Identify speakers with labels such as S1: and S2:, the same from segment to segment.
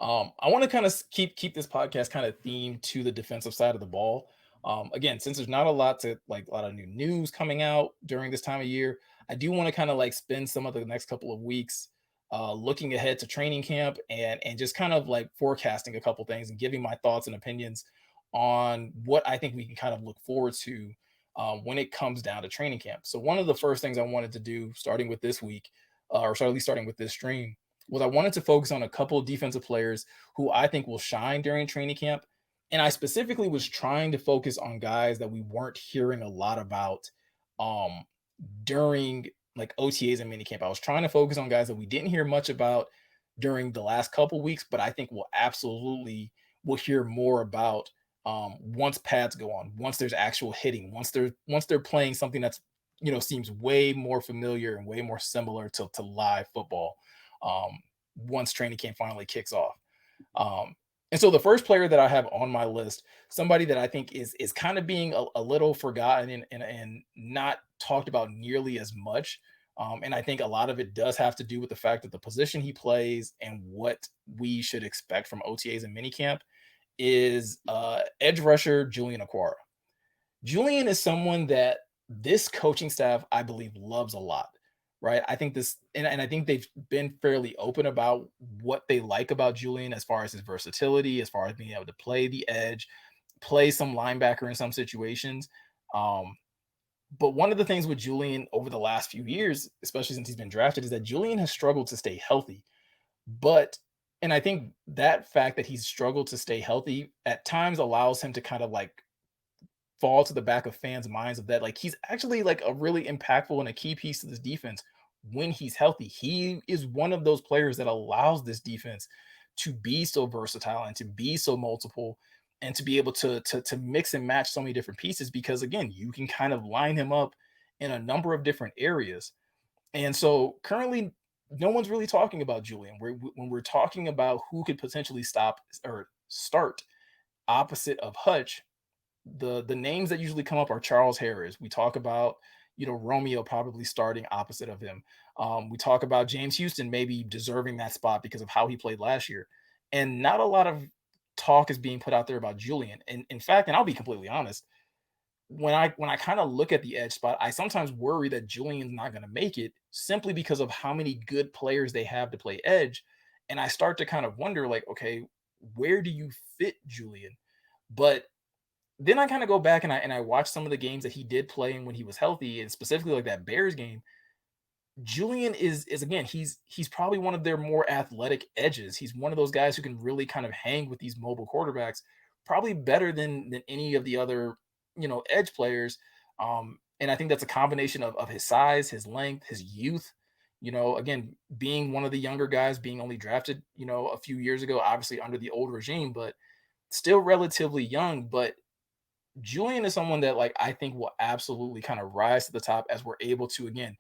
S1: I want to kind of keep this podcast kind of themed to the defensive side of the ball. Again, since there's not a lot to like a lot of new news coming out during this time of year, I do want to kind of like spend some of the next couple of weeks looking ahead to training camp and just kind of like forecasting a couple things and giving my thoughts and opinions on what I think we can kind of look forward to when it comes down to training camp. So one of the first things I wanted to do, starting with this week, at least starting with this stream, was I wanted to focus on a couple of defensive players who I think will shine during training camp. And I specifically was trying to focus on guys that we weren't hearing a lot about um, during like OTAs and minicamp. I was trying to focus on guys that we didn't hear much about during the last couple weeks, but I think we'll hear more about once pads go on, once there's actual hitting, once they're playing something that's seems way more familiar and way more similar to live football. Once training camp finally kicks off. Um, and so the first player that I have on my list, somebody that I think is kind of being a little forgotten and not talked about nearly as much. And I think a lot of it does have to do with the fact that the position he plays and what we should expect from OTAs and minicamp is edge rusher Julian Okwara. Julian is someone that this coaching staff, I believe, loves a lot, right? I think this, and I think they've been fairly open about what they like about Julian as far as his versatility, as far as being able to play the edge, play some linebacker in some situations. Um, but one of the things with Julian over the last few years, especially since he's been drafted, is that Julian has struggled to stay healthy. But, and I think that fact that he's struggled to stay healthy at times allows him to kind of like fall to the back of fans' minds of that, like, he's actually, like, a really impactful and a key piece to this defense when he's healthy. He is one of those players that allows this defense to be so versatile and to be so multiple and to be able to mix and match so many different pieces because, again, you can kind of line him up in a number of different areas. And so, currently, no one's really talking about Julian. When we're talking about who could potentially stop or start opposite of Hutch, the names that usually come up are Charles Harris. We talk about, Romeo probably starting opposite of him. We talk about James Houston maybe deserving that spot because of how he played last year. And not a lot of talk is being put out there about Julian. And in fact, and I'll be completely honest, when I kind of look at the edge spot, I sometimes worry that Julian's not going to make it simply because of how many good players they have to play edge. And I start to kind of wonder, like, okay, where do you fit Julian? But then I kind of go back and I watch some of the games that he did play in when he was healthy, and specifically like that Bears game. Julian is again, he's probably one of their more athletic edges. He's one of those guys who can really kind of hang with these mobile quarterbacks, probably better than any of the other edge players. And I think that's a combination of his size, his length, his youth. Again, being one of the younger guys, being only drafted a few years ago, obviously under the old regime, but still relatively young. But Julian is someone that like I think will absolutely kind of rise to the top as we're able to again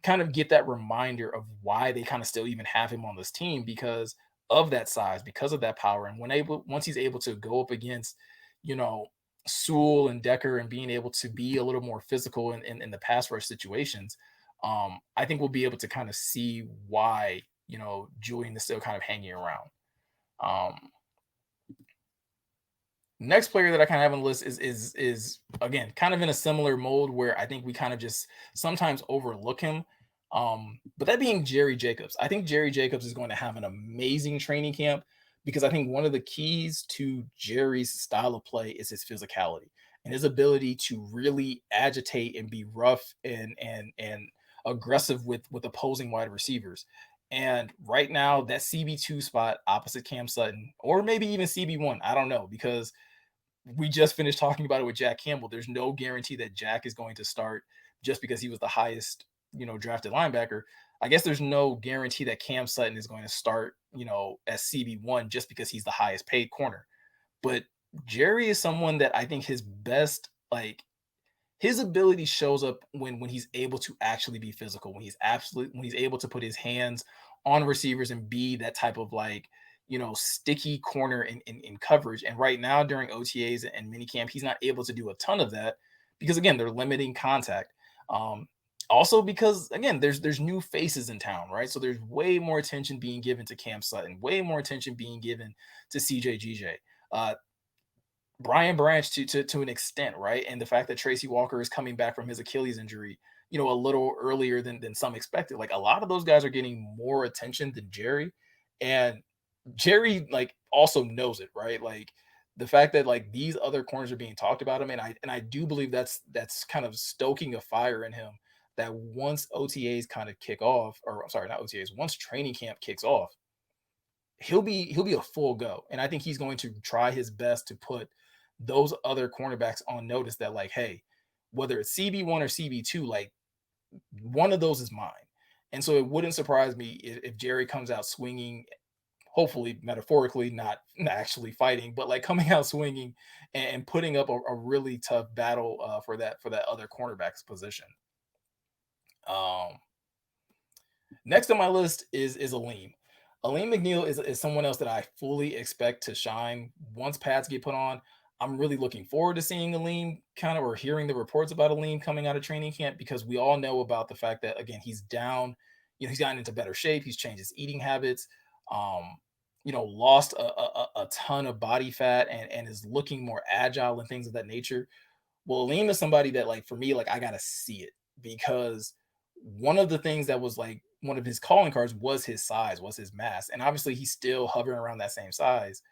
S1: kind of get that reminder of why they kind of still even have him on this team because of that size, because of that power. And once he's able to go up against, you know, Sewell and Decker and being able to be a little more physical in the pass rush situations, I think we'll be able to kind of see why, Julian is still kind of hanging around. Um, Next player that I kind of have on the list is again kind of in a similar mold where I think we kind of just sometimes overlook him. But that being Jerry Jacobs, I think Jerry Jacobs is going to have an amazing training camp because I think one of the keys to Jerry's style of play is his physicality and his ability to really agitate and be rough and aggressive with opposing wide receivers. And right now, that CB2 spot opposite Cam Sutton, or maybe even CB1, I don't know, because we just finished talking about it with Jack Campbell. There's no guarantee that Jack is going to start just because he was the highest, drafted linebacker. I guess there's no guarantee that Cam Sutton is going to start, as CB1 just because he's the highest paid corner. But Jerry is someone that I think his best, like his ability shows up when he's able to actually be physical, when he's able to put his hands on receivers and be that type of like, sticky corner in coverage. And right now during OTAs and minicamp, he's not able to do a ton of that because again, they're limiting contact. Um, Also because again, there's new faces in town, right? So there's way more attention being given to Cam Sutton, way more attention being given to CJ uh, Brian Branch to an extent, right? And the fact that Tracy Walker is coming back from his Achilles injury, a little earlier than some expected. Like a lot of those guys are getting more attention than Jerry, and Jerry like also knows it, right? Like the fact that like these other corners are being talked about him, and I do believe that's kind of stoking a fire in him. That once OTAs kind of kick off, or I'm sorry, not OTAs, once training camp kicks off, he'll be a full go, and I think he's going to try his best to put those other cornerbacks on notice that like, hey, whether it's CB1 or CB2, like one of those is mine. And so it wouldn't surprise me if Jerry comes out swinging, hopefully metaphorically, not actually fighting, but like coming out swinging and putting up a really tough battle for that other cornerback's position. Um, Next on my list is Alim. Alim McNeill is someone else that I fully expect to shine once pads get put on. I'm really looking forward to seeing Alim kind of or hearing the reports about Alim coming out of training camp because we all know about the fact that again he's down, he's gotten into better shape, he's changed his eating habits, um, lost a ton of body fat and is looking more agile and things of that nature. Well, Aleem is somebody that, like, for me, like, I gotta see it because one of the things that was like one of his calling cards was his size, was his mass, and obviously he's still hovering around that same size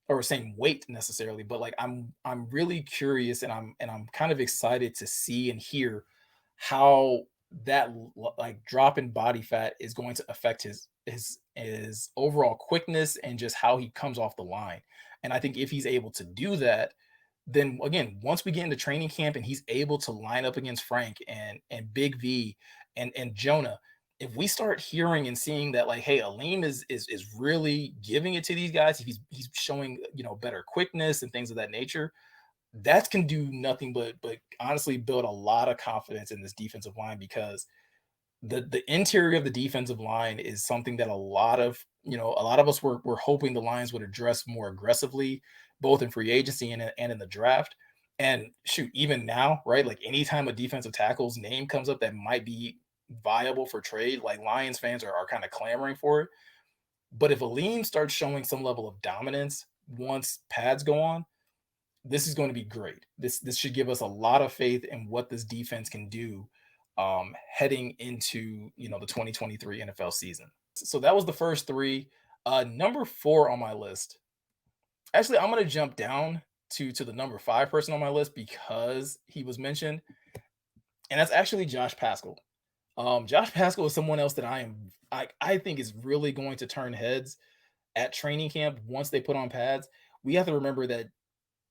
S1: or same weight necessarily. But like, I'm really curious, and I'm kind of excited to see and hear how that like drop in body fat is going to affect his overall quickness and just how he comes off the line. And I think if he's able to do that, then again, once we get into training camp and he's able to line up against Frank and Big V and Jonah, if we start hearing and seeing that, like, hey, Aleem is really giving it to these guys, if he's showing better quickness and things of that nature, that can do nothing but honestly build a lot of confidence in this defensive line because the interior of the defensive line is something that a lot of us were hoping the Lions would address more aggressively, both in free agency and in the draft. And shoot, even now, right? Like anytime a defensive tackle's name comes up that might be viable for trade, like Lions fans are kind of clamoring for it. But if Aleem starts showing some level of dominance once pads go on, this is going to be great. This should give us a lot of faith in what this defense can do heading into the 2023 NFL season. So that was the first three. Number four on my list. Actually, I'm gonna jump down to the number five person on my list because he was mentioned, and that's actually Josh Paschal. Josh Paschal is someone else that I think is really going to turn heads at training camp once they put on pads. We have to remember that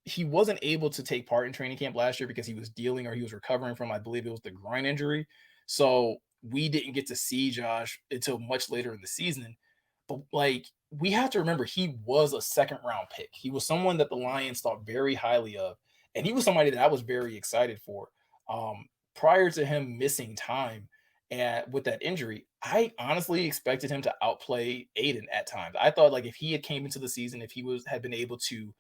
S1: he wasn't able to take part in training camp last year because he was dealing or he was recovering from, I believe it was the groin injury. So we didn't get to see Josh until much later in the season. But like we have to remember, he was a second round pick. He was someone that the Lions thought very highly of, and he was somebody that I was very excited for. Prior to him missing time and with that injury, I honestly expected him to outplay Aiden at times. I thought like if he had came into the season, if he had been able to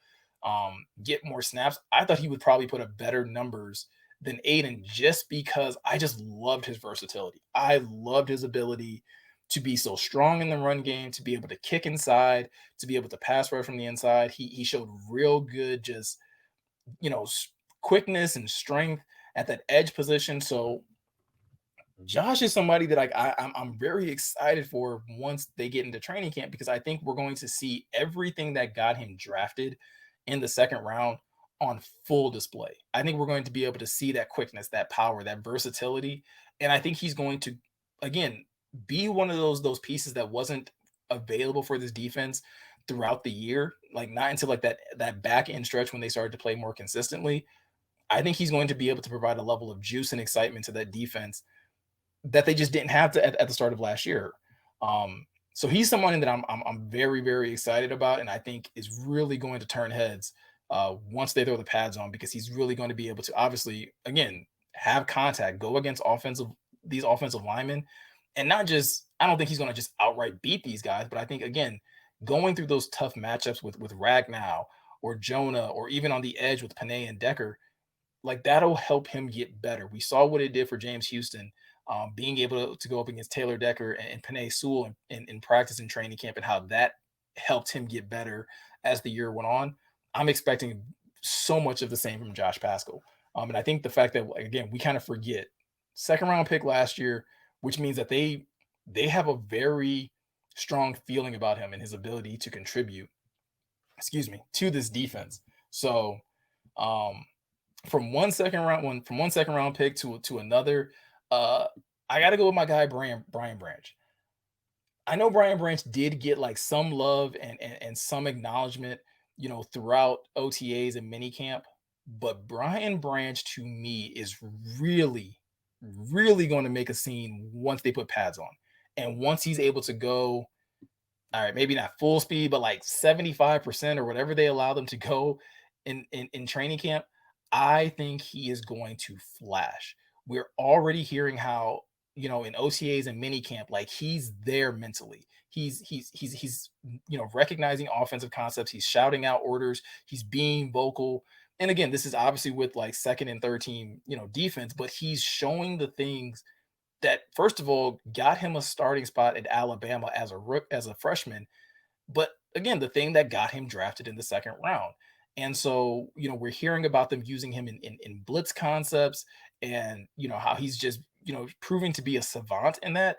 S1: get more snaps, I thought he would probably put up better numbers than Aiden just because I just loved his versatility. I loved his ability to be so strong in the run game, to be able to kick inside, to be able to pass right from the inside. He showed real good just you know quickness and strength at that edge position. So Josh is somebody that I'm very excited for once they get into training camp because I think we're going to see everything that got him drafted in the second round on full display. I think we're going to be able to see that quickness, that power, that versatility, and I think he's going to again be one of those pieces that wasn't available for this defense throughout the year, like not until like that back end stretch when they started to play more consistently. I think he's going to be able to provide a level of juice and excitement to that defense that they just didn't have at the start of last year. So he's someone that I'm very very excited about, and I think is really going to turn heads once they throw the pads on because he's really going to be able to obviously again have contact, go against these offensive linemen, and not just I don't think he's going to just outright beat these guys, but I think again going through those tough matchups with Ragnow or Jonah or even on the edge with Panay and Decker, like that'll help him get better. We saw what it did for James Houston being able to go up against Taylor Decker and Panay Sewell in practice and training camp, and how that helped him get better as the year went on. I'm expecting so much of the same from Josh Paschal. And I think the fact that, again, we kind of forget second round pick last year, which means that they have a very strong feeling about him and his ability to contribute, excuse me, to this defense. So um, from one second round pick to another, uh, I got to go with my guy Brian Branch. I know Brian Branch did get like some love and some acknowledgement, throughout OTAs and minicamp, but Brian Branch to me is really, really going to make a scene once they put pads on, and once he's able to go, all right, maybe not full speed, but like 75% or whatever they allow them to go in training camp. I think he is going to flash. We're already hearing how, in OTAs and mini camp, like he's there mentally. He's recognizing offensive concepts. He's shouting out orders. He's being vocal. And again, this is obviously with like second and third team, defense, but he's showing the things that first of all got him a starting spot at Alabama as a freshman, but again, the thing that got him drafted in the second round. And so, we're hearing about them using him in blitz concepts, and how he's just, proving to be a savant in that.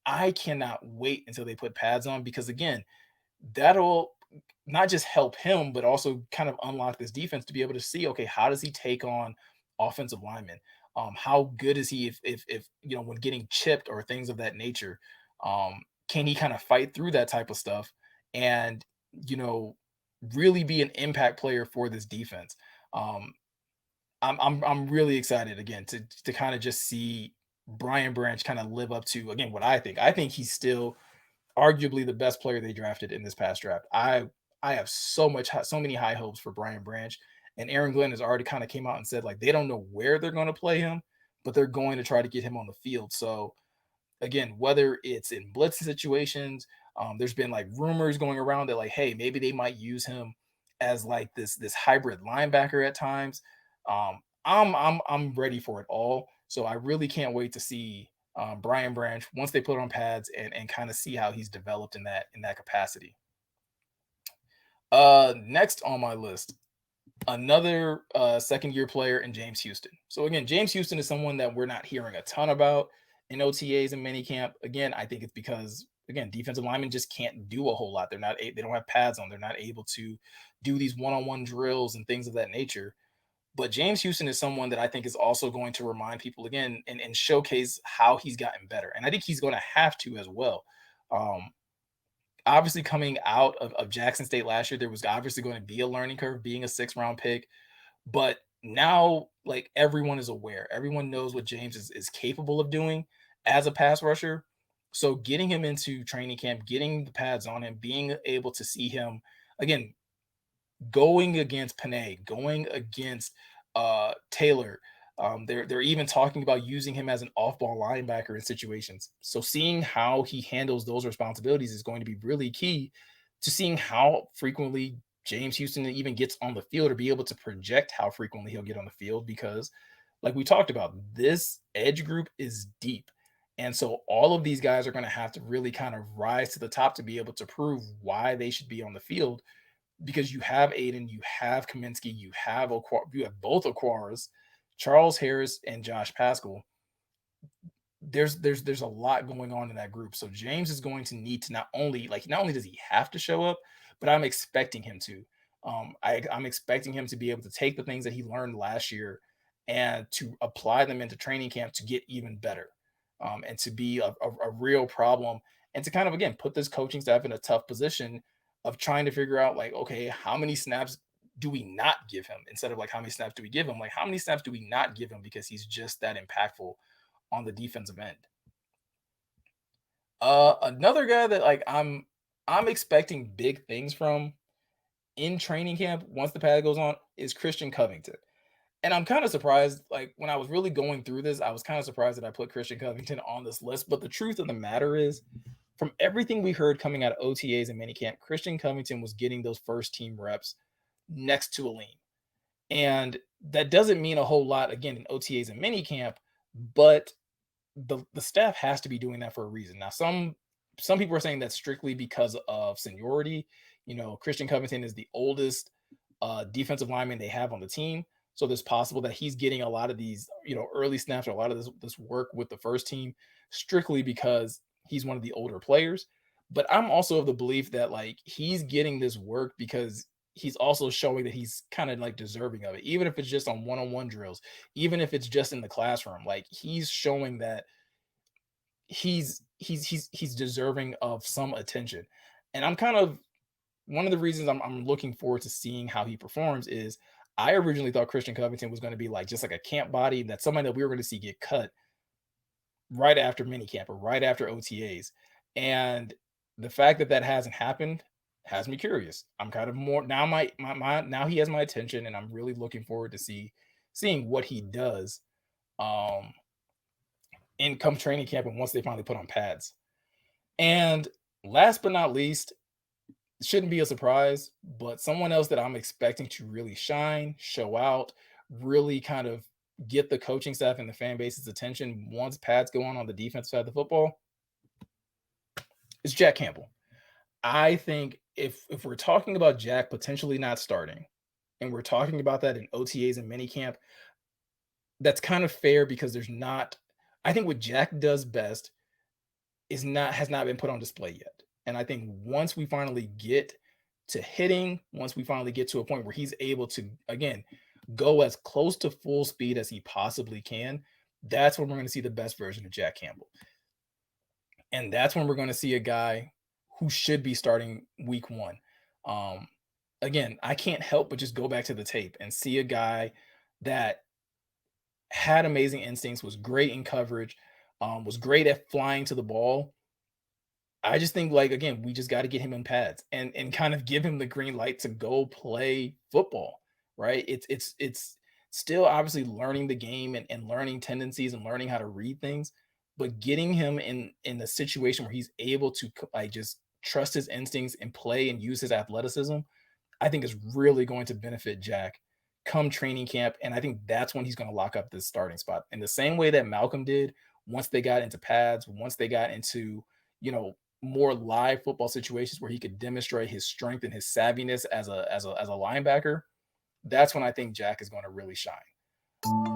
S1: I cannot wait until they put pads on, because again, that'll not just help him, but also kind of unlock this defense to be able to see, okay, how does he take on offensive linemen? How good is he if when getting chipped or things of that nature? Can he kind of fight through that type of stuff and you know really be an impact player for this defense? Um, I'm really excited again to kind of just see Brian Branch kind of live up to, again, what I think. I think he's still arguably the best player they drafted in this past draft. I have so many high hopes for Brian Branch, and Aaron Glenn has already kind of came out and said like they don't know where they're going to play him, but they're going to try to get him on the field. So again, whether it's in blitz situations, there's been like rumors going around that like, hey, maybe they might use him as like this hybrid linebacker at times. I'm ready for it all. So I really can't wait to see Brian Branch once they put on pads and kind of see how he's developed in that capacity. Next on my list, another second year player in James Houston. So again, James Houston is someone that we're not hearing a ton about in OTAs and minicamp. Again, I think it's because again, defensive linemen just can't do a whole lot. They don't have pads on. They're not able to do these one-on-one drills and things of that nature. But James Houston is someone that I think is also going to remind people again and showcase how he's gotten better. And I think he's going to have to as well. Um, Obviously, coming out of Jackson State last year, there was obviously going to be a learning curve being a six-round pick. But now, like, everyone is aware. Everyone knows what James is capable of doing as a pass rusher. So getting him into training camp, getting the pads on him, being able to see him again, going against Panay, going against Taylor. They're even talking about using him as an off-ball linebacker in situations. So seeing how he handles those responsibilities is going to be really key to seeing how frequently James Houston even gets on the field, or be able to project how frequently he'll get on the field, because like we talked about, this edge group is deep. And so all of these guys are going to have to really kind of rise to the top to be able to prove why they should be on the field, because you have Aiden, you have Kaminsky, you have both Aquaras, Charles Harris and Josh Pascal. There's a lot going on in that group. So James is going to need to not only does he have to show up, but I'm expecting him to. I'm expecting him to be able to take the things that he learned last year and to apply them into training camp to get even better, and to be a real problem, and to kind of again put this coaching staff in a tough position of trying to figure out like, okay, how many snaps do we not give him, instead of like how many snaps do we give him, like how many snaps do we not give him because he's just that impactful on the defensive end. Another guy that like I'm expecting big things from in training camp once the pad goes on is Christian Covington. And I'm kind of surprised, like when I was really going through this, I was kind of surprised that I put Christian Covington on this list. But the truth of the matter is, from everything we heard coming out of OTAs and minicamp, Christian Covington was getting those first team reps next to Alim. And that doesn't mean a whole lot again in OTAs and minicamp, but the staff has to be doing that for a reason. Now, some people are saying that's strictly because of seniority. Christian Covington is the oldest defensive lineman they have on the team. So there's possible that he's getting a lot of these, early snaps or a lot of this work with the first team strictly because he's one of the older players. But I'm also of the belief that like he's getting this work because he's also showing that he's kind of like deserving of it, even if it's just on one-on-one drills, even if it's just in the classroom. Like he's showing that he's deserving of some attention. And I'm kind of one of the reasons I'm looking forward to seeing how he performs is I originally thought Christian Covington was going to be like just like a camp body, that somebody that we were going to see get cut right after minicamp or right after OTAs. And the fact that that hasn't happened has me curious. I'm kind of more now now he has my attention, and I'm really looking forward to seeing what he does um in come training camp and once they finally put on pads. And last but not least, shouldn't be a surprise, but someone else that I'm expecting to really shine, show out, really kind of get the coaching staff and the fan base's attention once pads go on the defense side of the football is Jack Campbell. I think if we're talking about Jack potentially not starting, and we're talking about that in OTAs and minicamp, that's kind of fair because there's not. I think what Jack does best has not been put on display yet. And I think once we finally get to hitting, once we finally get to a point where he's able to again go as close to full speed as he possibly can, that's when we're going to see the best version of Jack Campbell. And that's when we're going to see a guy who should be starting week one. Um, Again, I can't help but just go back to the tape and see a guy that had amazing instincts, was great in coverage, was great at flying to the ball. I just think, like, again, we just got to get him in pads and kind of give him the green light to go play football, right? It's still obviously learning the game and learning tendencies and learning how to read things, but getting him in a situation where he's able to like just trust his instincts and play and use his athleticism, I think is really going to benefit Jack come training camp. And I think that's when he's going to lock up this starting spot in the same way that Malcolm did once they got into pads, once they got into, more live football situations where he could demonstrate his strength and his savviness as a linebacker. That's when I think Jack is going to really shine.